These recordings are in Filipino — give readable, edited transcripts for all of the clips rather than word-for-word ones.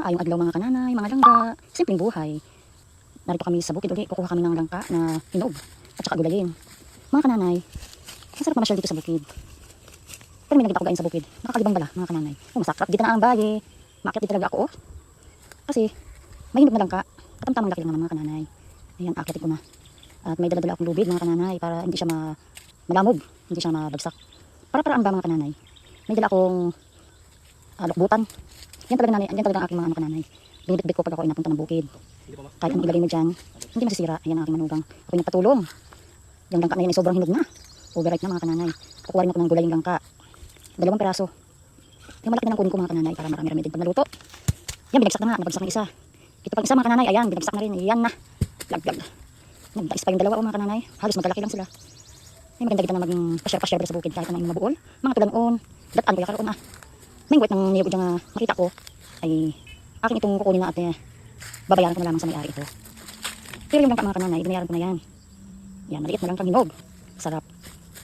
Maayong adlaw mga kananay, mga langga, simpleng buhay. Narito kami sa bukid ulit, kukuha kami ng langka na hinog at saka gulayin. Mga kananay, masarap mamasyal dito sa bukid. Pero may nagkita ko gayon sa bukid, nakakalibang bala mga kananay. Masakrap dito na ang baye, maakyat dito talaga ako oh. Kasi may hinog na langka, katamtamang laki lang naman mga kananay. Ayan, akyatin ko na. At may dala-dala akong lubid mga kananay para hindi siya malamog, hindi siya mabagsak. Para-paraan ba mga kananay? May dala akong lukbutan. Yan talaga nanay, yan talaga ang aking mga kananay. Binibit-bit ko pag ako ay napunta ng bukid. Kahit anong ilagay mo dyan, hindi masisira. Ayan ang aking manugang. Ako nagpatulong. Yung langka na yan ay sobrang hinog na. Overripe na mga kananay. Kukuha rin ako ng gulay yung langka. 2 peraso. Yung malaki na lang kunin ko mga kananay para marami-rami din pag naluto. Yan, binagsak na nga. Nabagsak ng isa. Ito pang isa mga kananay. Ayan, binagsak na rin. Ayan na. Lag-lag. Nagdais pa yung dalawa mga kananay. Halos magkalaki lang sila. Ay maganda kita na maging pa-share sa bukid kahit na yung mabuol. Mga tulan-on. Datan ko yakaroon na. May wet ng niyog dyan makita ko ay aking itong kukunin na at babayaran ko na lamang sa may-ari ito. Pero yung langka mga kananay, binayaran ko na yan. Yan, maliit na langkang hinog. Sarap.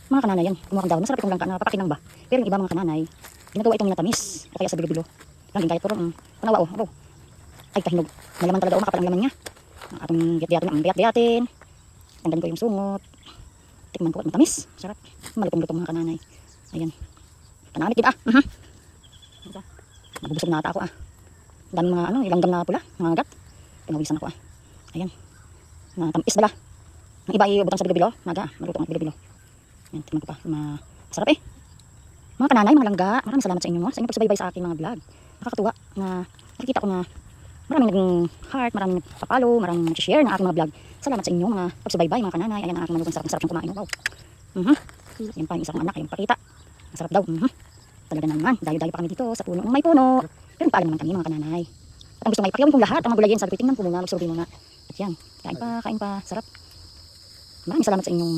Mga kananay yan, kumuha kang daw. Masarap itong langka na papakinang ba. Pero yung iba mga kananay, ginagawa itong minatamis. O kaya sa bilo-bilo. Lang din kahit pero panawa o. Abo. Ay kahinog. Malaman talaga o makapal ang laman niya. Ang atong biyat-biyatin ang biyat-biyatin. Tanggalin ko yung sungot. Tikman ko at matamis. Sarap. Malutong-lutong mga kananay. Ayan. Panamit din Nabubusog na ata ako Daming mga ilanggam na pula, mga agat. Pinawisan ako Ayan. Tamis bala. Ang iba ay butang sa bilo-bilo. Naga, maluto ang bilo-bilo. Ayan, tingnan ko pa. Masarap Mga kananay, mga langga, maraming salamat sa inyo sa inyong pagsubaybay sa akin mga vlog. Nakakatuwa na nakikita ko na maraming naging heart, maraming nagpapalo, maraming nag-share ng aking mga vlog. Salamat sa inyo mga pagsubaybay mga kananay. Ayan ang aking malugang sarap siyang kumain. Wow. Yan pa yung isa kong anak, yung pakita. Masarap daw. Talaga naman, dayo-dayo pa kami dito sa puno. May puno. Pero paalam naman kami mga kananay. At ang gusto may pakyawin kong lahat, ang mga gulayin, sabi ko, tingnan ko muna, magsurvey muna. At yan, kain pa, sarap. Maraming salamat sa inyong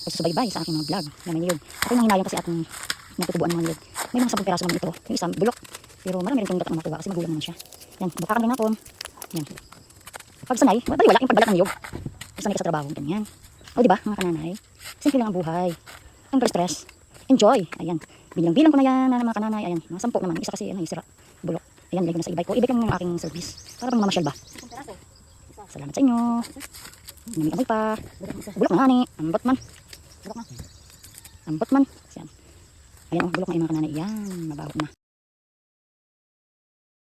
pagsusubaybay sa aking mga vlog na may niyog. Ako yung hinayang kasi ating natutubuan ng mga niyog. May mga 10 peraso naman ito. Yung isang bulok. Pero marami rin itong dapat na makuha kasi magulang naman siya. Yan, bukakan rin ako. Yan. Pag sanay, wala yung pagbalat ng niyog. Pag sanay ka sa trabaho, ganyan. O diba, mga kananay? Simple lang ang buhay. Ang stress. Enjoy. Ayan. Bilang-bilang ko na yan mga kananay. Ayan, mga 10 naman. Isa kasi sira. Bulok. Ayan, lagay ko na sa e-bike ko. E-bike lang yung aking service. Para pang mamasyal ba. Salamat sa inyo. Namig-amoy pa. Bulok na ani. Ambot man. Bulok na. Ambot man. Ayan. Ayan, bulok na yung mga kananay. Ayan, mabaho na.